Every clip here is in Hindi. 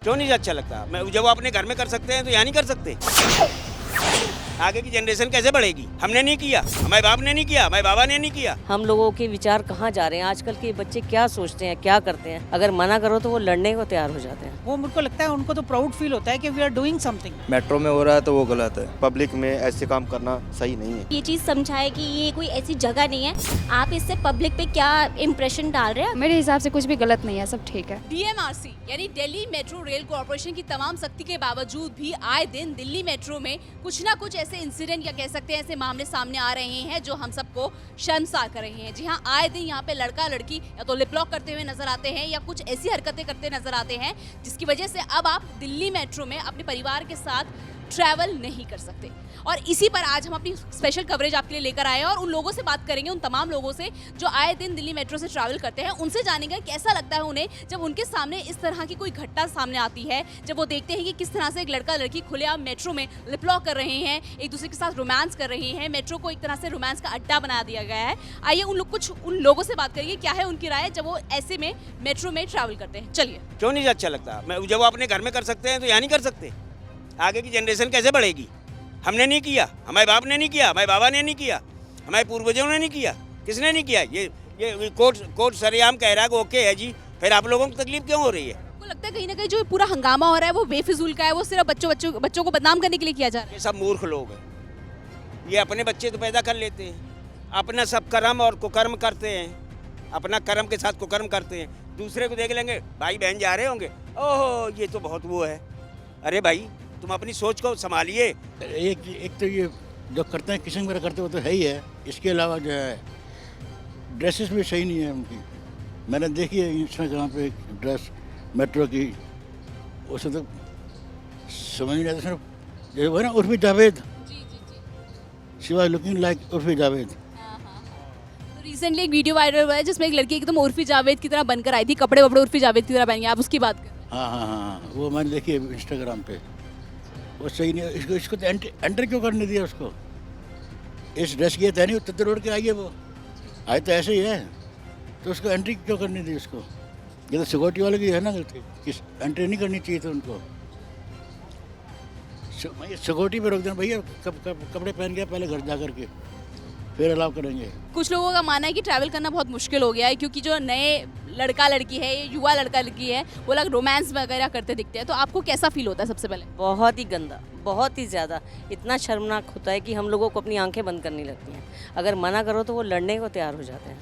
क्यों नहीं अच्छा लगता? मैं जब वो अपने घर में कर सकते हैं तो यहाँ नहीं कर सकते? आगे की जनरेशन कैसे बढ़ेगी? हमने नहीं किया, हमारे बाप ने नहीं किया, हमारे बाबा ने नहीं किया। हम लोगों के विचार कहाँ जा रहे हैं, आजकल के बच्चे क्या सोचते हैं, क्या करते हैं। अगर मना करो तो वो लड़ने को तैयार हो जाते हैं। वो मेरे को लगता है उनको तो प्राउड फील होता है कि we are doing something. Metro में हो रहा है तो वो गलत है, पब्लिक में ऐसे काम करना सही नहीं है। ये चीज़ समझाए कि ये कोई ऐसी जगह नहीं है, आप इससे पब्लिक पे क्या इम्प्रेशन डाल रहे हैं। मेरे हिसाब से कुछ भी गलत नहीं है, सब ठीक है। DMRC यानी दिल्ली मेट्रो रेल कॉर्पोरेशन की तमाम सख्ती के बावजूद भी आए दिन दिल्ली मेट्रो में कुछ ना कुछ ऐसे इंसिडेंट या कह सकते हैं ऐसे मामले सामने आ रहे हैं जो हम सबको शर्मसार कर रहे हैं। जी हाँ, आए दिन यहाँ पे लड़का लड़की या तो लिप लॉक करते हुए नजर आते हैं या कुछ ऐसी हरकतें करते नजर आते हैं जिसकी वजह से अब आप दिल्ली मेट्रो में अपने परिवार के साथ ट्रैवल नहीं कर सकते। और इसी पर आज हम अपनी स्पेशल कवरेज आपके लिए लेकर आए हैं और उन लोगों से बात करेंगे, उन तमाम लोगों से जो आए दिन दिल्ली मेट्रो से ट्रैवल करते हैं, उनसे जानेंगे कैसा लगता है उन्हें जब उनके सामने इस तरह की कोई घटना सामने आती है, जब वो देखते हैं कि किस तरह से एक लड़का लड़की खुलेआम मेट्रो में लिप लॉक कर रहे हैं, एक दूसरे के साथ रोमांस कर रहे हैं, मेट्रो को एक तरह से रोमांस का अड्डा बना दिया गया है। आइए उन लोगों से बात करिए क्या है उनकी राय जब वो ऐसे में मेट्रो में ट्रैवल करते हैं। चलिए। क्यों नहीं अच्छा लगता? मैं जब वो अपने घर में कर सकते हैं तो यहाँ नहीं कर सकते? आगे की जनरेशन कैसे बढ़ेगी? हमने नहीं किया, हमारे बाप ने नहीं किया, हमारे बाबा ने नहीं किया, हमारे पूर्वजों ने नहीं किया। किसने नहीं किया? ये कोर्ट सरेआम कह रहा है कि ओके है जी, फिर आप लोगों को तकलीफ क्यों हो रही है? आपको लगता है कहीं ना कहीं जो पूरा हंगामा हो रहा है वो बेफिजूल का है, वो सिर्फ बच्चों को बदनाम करने के लिए किया जा रहा है? ये सब मूर्ख लोग हैं। ये अपने बच्चे तो पैदा कर लेते हैं, अपना सब कर्म और कुकर्म करते हैं, अपना कर्म के साथ कुकर्म करते हैं। दूसरे को देख लेंगे, भाई बहन जा रहे होंगे, ओहो ये तो बहुत वो है। अरे भाई तुम अपनी सोच को संभालिए। एक तो ये जो करते हैं किसिंग वगैरह करते हो तो है ही है, इसके अलावा जो है ड्रेसेस भी सही नहीं है उनकी। मैंने देखी है इंस्टाग्राम पे एक ड्रेस मेट्रो की, उसे तो समझ नहीं आता। जो है ना Urfi Javed, she was looking like Urfi Javed. तो रिसेंटली एक वीडियो वायरल हुआ है जिसमें एक लड़की एकदम उर्फी जावेद की तरह बनकर आई थी, कपड़े वपड़े उर्फी जावेद की तरह पहन के, आप उसकी बात कर। हाँ, वो मैंने देखी है इंस्टाग्राम पे। वो सही नहीं, इसको तो एंटर क्यों करने दिया उसको? इस ड्रेस की है नहीं, उत्तर रोड के आई है, वो आए तो ऐसे ही है, तो उसको एंट्री क्यों करने दी उसको? ये तो सिक्योरिटी वाले की है ना गलती, किस एंट्री नहीं करनी चाहिए थी उनको। सिक्योरिटी पे रोक देना, भैया कपड़े पहन के पहले घर जा करके फिर अलाउ करेंगे। कुछ लोगों का मानना है कि ट्रैवल करना बहुत मुश्किल हो गया है क्योंकि जो नए लड़का लड़की है, युवा लड़का लड़की है, वो लोग रोमांस वगैरह करते दिखते हैं। तो आपको कैसा फील होता है? सबसे पहले बहुत ही गंदा, बहुत ही ज़्यादा, इतना शर्मनाक होता है कि हम लोगों को अपनी आंखें बंद करनी लगती हैं। अगर मना करो तो वो लड़ने को तैयार हो जाते हैं।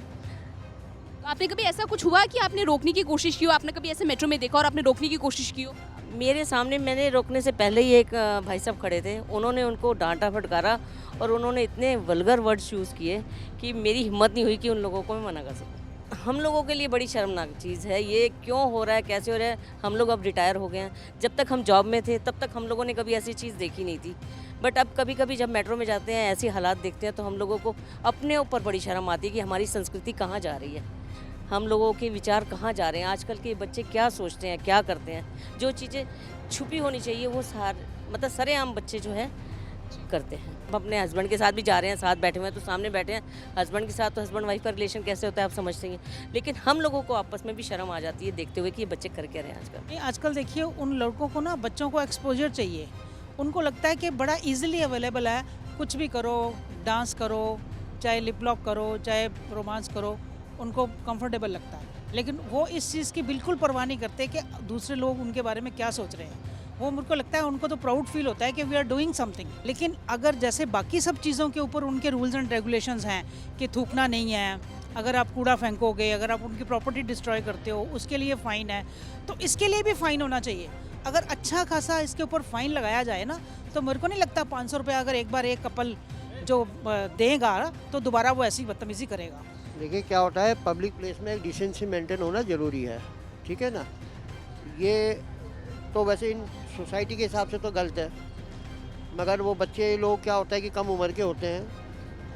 तो आपने कभी ऐसा कुछ हुआ कि आपने रोकने की कोशिश की हो? आपने कभी ऐसे मेट्रो में देखा और आपने रोकने की कोशिश की हो? मेरे सामने मैंने रोकने से पहले ही एक भाई साहब खड़े थे, उन्होंने उनको डांटा फटकारा और उन्होंने इतने वल्गर वर्ड्स यूज़ किए कि मेरी हिम्मत नहीं हुई कि उन लोगों को मैं मना कर सकूं। हम लोगों के लिए बड़ी शर्मनाक चीज़ है ये। क्यों हो रहा है, कैसे हो रहा है? हम लोग अब रिटायर हो गए हैं, जब तक हम जॉब में थे तब तक हम लोगों ने कभी ऐसी चीज़ देखी नहीं थी। बट अब कभी कभी जब मेट्रो में जाते हैं, ऐसे हालात देखते हैं, तो हम लोगों को अपने ऊपर बड़ी शर्म आती है कि हमारी संस्कृति कहाँ जा रही है, हम लोगों के विचार कहाँ जा रहे हैं, आजकल के बच्चे क्या सोचते हैं, क्या करते हैं। जो चीज़ें छुपी होनी चाहिए वो मतलब सरेआम बच्चे जो है करते हैं। हम अपने हस्बैंड के साथ भी जा रहे हैं, साथ बैठे हुए हैं, तो सामने बैठे हैं हस्बैंड के साथ, तो हस्बैंड वाइफ का रिलेशन कैसे होता है आप समझते हैं। लेकिन हम लोगों को आपस में भी शर्म आ जाती है देखते हुए कि ये बच्चे कर क्या रहे हैं आजकल। आजकल देखिए उन लड़कों को ना, बच्चों को एक्सपोजर चाहिए। उनको लगता है कि बड़ा इजीली अवेलेबल है, कुछ भी करो, डांस करो, चाहे लिप लॉक करो, चाहे रोमांस करो, उनको कंफर्टेबल लगता है। लेकिन वो इस चीज़ की बिल्कुल परवाह नहीं करते कि दूसरे लोग उनके बारे में क्या सोच रहे हैं। वो मुझको लगता है उनको तो प्राउड फील होता है कि वी आर डूइंग समथिंग। लेकिन अगर जैसे बाकी सब चीज़ों के ऊपर उनके रूल्स एंड रेगुलेशंस हैं कि थूकना नहीं है, अगर आप कूड़ा फेंकोगे, अगर आप उनकी प्रॉपर्टी डिस्ट्रॉय करते हो उसके लिए फ़ाइन है, तो इसके लिए भी फ़ाइन होना चाहिए। अगर अच्छा खासा इसके ऊपर फ़ाइन लगाया जाए ना, तो मेरे को नहीं लगता 500 रुपये अगर एक बार एक कपल जो देगा तो दोबारा वो ऐसी बदतमीज़ी करेगा। देखिए क्या होता है, पब्लिक प्लेस में एक डिसेंसी मेंटेन होना ज़रूरी है, ठीक है ना। ये तो वैसे इन सोसाइटी के हिसाब से तो गलत है, मगर वो बच्चे लोग क्या होता है कि कम उम्र के होते हैं,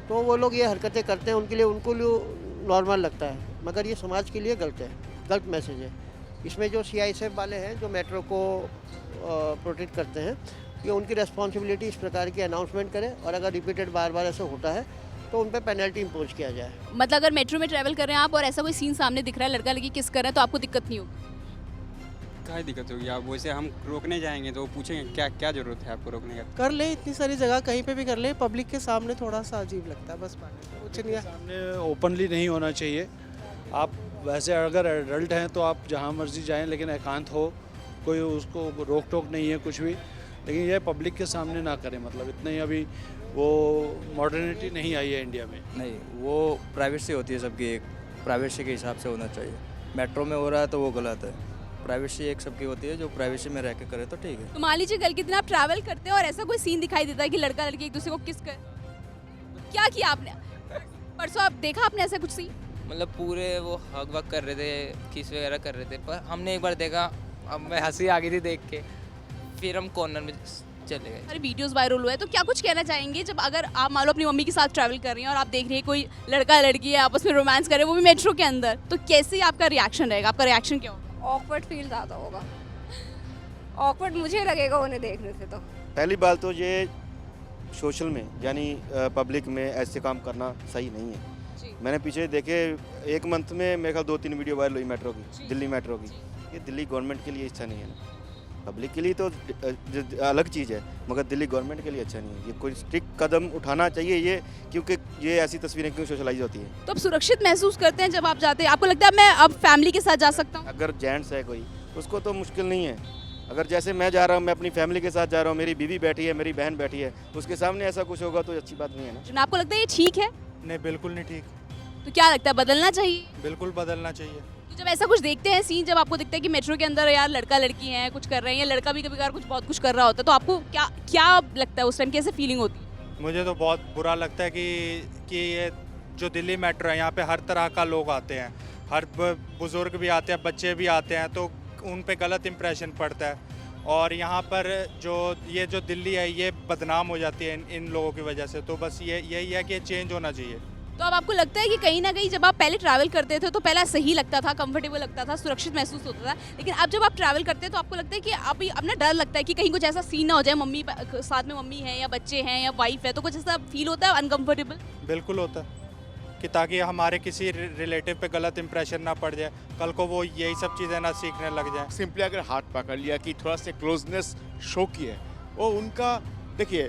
तो वो लोग ये हरकतें करते हैं, उनको लिए नॉर्मल लगता है, मगर ये समाज के लिए गलत है, गलत मैसेज है। इसमें जो CISF वाले हैं जो मेट्रो को प्रोटेक्ट करते हैं, ये उनकी रेस्पॉन्सिबिलिटी इस प्रकार की अनाउंसमेंट करें, और अगर रिपीटेड बार बार ऐसा होता है तो उन पर पेनल्टी इम्पोज किया जाए। मतलब अगर मेट्रो में ट्रैवल कर रहे हैं आप और ऐसा कोई सीन सामने दिख रहा है, लड़का लड़की किस कर रहे हैं, तो आपको दिक्कत नहीं होगी? क्या दिक्कत होगी? आप वैसे हम रोकने जाएंगे तो वो पूछेंगे क्या क्या ज़रूरत है आपको रोकने का? कर ले, इतनी सारी जगह कहीं पे भी कर ले, पब्लिक के सामने थोड़ा सा अजीब लगता है बस, कुछ नहीं है। सामने ओपनली नहीं होना चाहिए। आप वैसे अगर एडल्ट हैं तो आप जहाँ मर्जी जाएं, लेकिन एकांत हो, कोई उसको रोक टोक नहीं है कुछ भी, लेकिन यह पब्लिक के सामने ना करें। मतलब इतना ही अभी वो मॉडर्निटी नहीं आई है इंडिया में। नहीं, वो प्राइवेसी होती है सबकी, एक प्राइवेसी के हिसाब से होना चाहिए। मेट्रो में हो रहा है तो वो गलत है। प्राइवेसी एक सबकी होती है, जो प्राइवेसी में रह के करे तो ठीक है। तो मान लीजिए कल के दिन आप ट्रैवल करते हैं और ऐसा कोई सीन दिखाई देता है कि लड़का लड़की एक दूसरे को किस कर, क्या किया आपने? परसों आप देखा आपने ऐसा कुछ सीन? मतलब पूरे वो हग वग कर रहे थे, किस वगैरह कर रहे थे, पर हमने एक बार देखा, अब मैं हंसी आ गई थी देख के, फिर हम कॉर्नर में चले गए। अरे वीडियोस वायरल हुए, तो क्या कुछ कहना चाहेंगे जब अगर आप मान लो अपनी मम्मी के साथ ट्रैवल कर रही हैं और आप देख रही हैं कोई लड़का लड़की है आपस में रोमांस कर रहे हैं, वो भी मेट्रो के अंदर, तो कैसे आपका रिएक्शन रहेगा? आपका रिएक्शन क्या होगा? ऑकवर्ड फील ज़्यादा होगा, ऑकवर्ड मुझे लगेगा उन्हें देखने से। तो पहली बात तो ये सोशल में यानी पब्लिक में ऐसे काम करना सही नहीं है। मैंने पीछे देखे, एक मंथ में मेरे ख्याल 2-3 वीडियो वायरल हुई मेट्रो की, दिल्ली मेट्रो की। ये दिल्ली गवर्नमेंट के लिए अच्छा नहीं है ना, पब्लिक के लिए तो अलग चीज़ है, मगर दिल्ली गवर्नमेंट के लिए अच्छा नहीं है। ये कोई स्ट्रिक्ट कदम उठाना चाहिए ये, क्योंकि ये ऐसी तस्वीरें क्यों सोशलाइज होती हैं। तो आप सुरक्षित महसूस करते हैं जब आप जाते हैं? आपको लगता है मैं अब फैमिली के साथ जा सकता हूँ? अगर जेंट्स है कोई, उसको तो मुश्किल नहीं है। अगर जैसे मैं जा रहा हूँ, मैं अपनी फैमिली के साथ जा रहा हूँ, मेरी बीवी बैठी है, मेरी बहन बैठी है, उसके सामने ऐसा कुछ होगा तो अच्छी बात नहीं है ना। आपको लगता है ये ठीक है? नहीं, बिल्कुल नहीं ठीक। तो क्या लगता है बदलना चाहिए? बिल्कुल बदलना चाहिए। तो जब ऐसा कुछ देखते हैं सीन, जब आपको दिखता है कि मेट्रो के अंदर यार लड़का लड़की है कुछ कर रहे हैं, या लड़का भी कभी कभार कुछ बहुत कुछ कर रहा होता है, तो आपको क्या क्या लगता है उस टाइम, कैसे फीलिंग होती है? मुझे तो बहुत बुरा लगता है कि ये जो दिल्ली मेट्रो है, यहाँ पे हर तरह का लोग आते हैं, हर बुज़ुर्ग भी आते हैं, बच्चे भी आते हैं, तो उन पे गलत इंप्रेशन पड़ता है। और यहाँ पर ये जो दिल्ली है ये बदनाम हो जाती है इन लोगों की वजह से। तो बस यही है कि ये चेंज होना चाहिए। तो अब आपको लगता है कि कहीं ना कहीं जब आप पहले ट्रैवल करते थे तो पहला सही लगता था, कंफर्टेबल लगता था, सुरक्षित महसूस होता था, लेकिन अब जब आप ट्रैवल करते हैं तो आपको लगता है कि अभी अब ना डर लगता है कि कहीं कुछ ऐसा सीन ना हो जाए, मम्मी साथ में मम्मी है या बच्चे हैं या वाइफ है, तो कुछ ऐसा फील होता है अनकंफर्टेबल? बिल्कुल होता है कि ताकि हमारे किसी रिलेटिव पे गलत इंप्रेशन ना पड़ जाए, कल को वो यही सब चीज़ें ना सीखने लग जाए। सिंपली अगर हाथ पकड़ लिया कि थोड़ा सा क्लोजनेस शो किया, वो उनका देखिए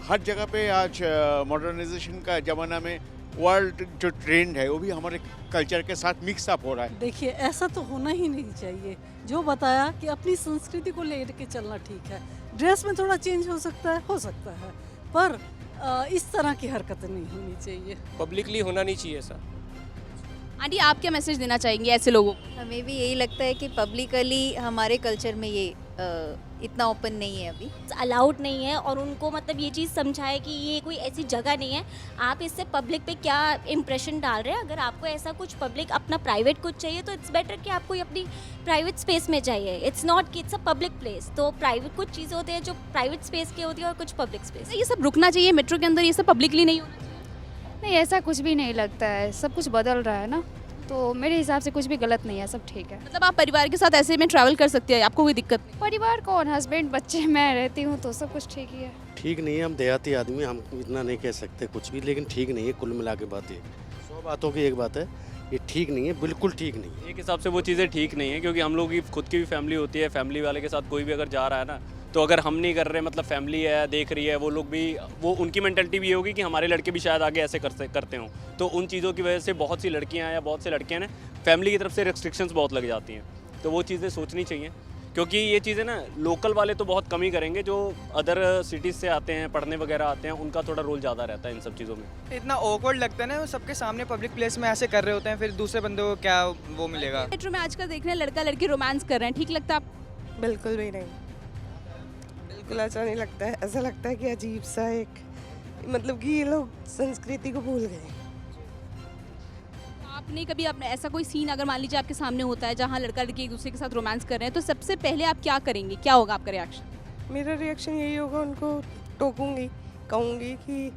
हर जगह पे आज मॉडर्नाइजेशन का ज़माना में वर्ल्ड जो ट्रेंड है वो भी हमारे कल्चर के साथ मिक्स अप हो रहा है। देखिए ऐसा तो होना ही नहीं चाहिए। जो बताया कि अपनी संस्कृति को लेकर चलना ठीक है, ड्रेस में थोड़ा चेंज हो सकता है, पर इस तरह की हरकतें नहीं होनी चाहिए। पब्लिकली होना नहीं चाहिए सर। आंटी आप क्या मैसेज देना चाहेंगे ऐसे लोगों को? हमें भी यही लगता है कि पब्लिकली हमारे कल्चर में ये इतना ओपन नहीं है, अभी अलाउड नहीं है, और उनको मतलब ये चीज़ समझाए कि ये कोई ऐसी जगह नहीं है। आप इससे पब्लिक पे क्या इम्प्रेशन डाल रहे हैं? अगर आपको ऐसा कुछ पब्लिक अपना प्राइवेट कुछ चाहिए तो इट्स बेटर कि आप कोई अपनी प्राइवेट स्पेस में जाइए। इट्स नॉट कि इट्स अ पब्लिक प्लेस। तो प्राइवेट कुछ चीज़ें होती हैं जो प्राइवेट स्पेस की होती है और कुछ पब्लिक स्पेस। ये सब रुकना चाहिए मेट्रो के अंदर, ये सब पब्लिकली नहीं होना चाहिए? नहीं, ऐसा कुछ भी नहीं लगता है, सब कुछ बदल रहा है ना, तो मेरे हिसाब से कुछ भी गलत नहीं है, सब ठीक है। मतलब आप परिवार के साथ ऐसे में ट्रैवल कर सकते हैं, आपको कोई दिक्कत नहीं? परिवार कौन, हस्बैंड बच्चे, मैं रहती हूँ, तो सब कुछ ठीक ही है। ठीक नहीं है, हम देहाती आदमी, हम इतना नहीं कह सकते कुछ भी, लेकिन ठीक नहीं है। कुल मिला के बात ये 100 बातों की एक बात है, ये ठीक नहीं है, बिल्कुल ठीक नहीं है। एक हिसाब से वो चीज़ें ठीक नहीं है, क्योंकि हम लोग की खुद की भी फैमिली होती है, फैमिली वाले के साथ कोई भी अगर जा रहा है ना, तो अगर हम नहीं कर रहे, मतलब फैमिली है देख रही है, वो लोग भी, वो उनकी मेंटालिटी भी ये होगी कि हमारे लड़के भी शायद आगे ऐसे करते हों। तो उन चीज़ों की वजह से बहुत सी लड़कियां या बहुत से लड़कियां ने फैमिली की तरफ से रिस्ट्रिक्शंस बहुत लग जाती हैं। तो वो चीज़ें सोचनी चाहिए, क्योंकि ये चीज़ें ना लोकल वाले तो बहुत कम ही करेंगे, जो अदर सिटीज़ से आते हैं, पढ़ने वगैरह आते हैं, उनका थोड़ा रोल ज़्यादा रहता है इन सब चीज़ों में। इतना ऑकवर्ड लगता है ना, वो सबके सामने पब्लिक प्लेस में ऐसे कर रहे होते हैं, फिर दूसरे बंदे को क्या वो मिलेगा। मेट्रो में आजकल देख रहे हैं लड़का लड़की रोमांस कर रहे हैं, ठीक लगता है आपको? बिल्कुल भी नहीं, बिल्कुल अच्छा नहीं लगता है। ऐसा लगता है कि अजीब सा एक, मतलब कि ये लोग संस्कृति को भूल गए। आपने कभी अपने ऐसा कोई सीन अगर मान लीजिए आपके सामने होता है जहाँ लड़का लड़की एक दूसरे के साथ रोमांस कर रहे हैं, तो सबसे पहले आप क्या करेंगे, क्या होगा आपका रिएक्शन? मेरा रिएक्शन यही होगा, उनको टोकूंगी, कहूँगी कि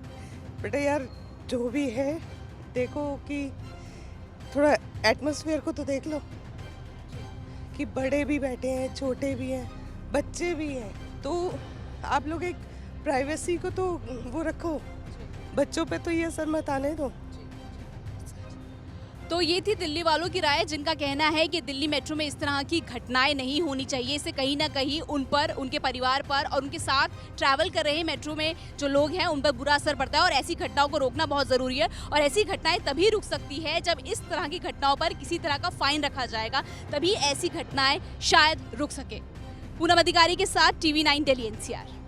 बेटा यार जो भी है देखो, कि थोड़ा एटमॉस्फेयर को तो देख लो, कि बड़े भी बैठे हैं, छोटे भी हैं, बच्चे भी हैं, तो आप लोग एक प्राइवेसी को तो वो रखो, बच्चों पे तो ये असर मत आने दो। तो ये थी दिल्ली वालों की राय, जिनका कहना है कि दिल्ली मेट्रो में इस तरह की घटनाएं नहीं होनी चाहिए। इससे कहीं ना कहीं उन पर, उनके परिवार पर और उनके साथ ट्रैवल कर रहे मेट्रो में जो लोग हैं उन पर बुरा असर पड़ता है और ऐसी घटनाओं को रोकना बहुत ज़रूरी है। और ऐसी घटनाएं तभी रुक सकती है जब इस तरह की घटनाओं पर किसी तरह का फाइन रखा जाएगा, तभी ऐसी घटनाएं शायद रुक सके। पूनम अधिकारी के साथ TV9 दिल्ली NCR।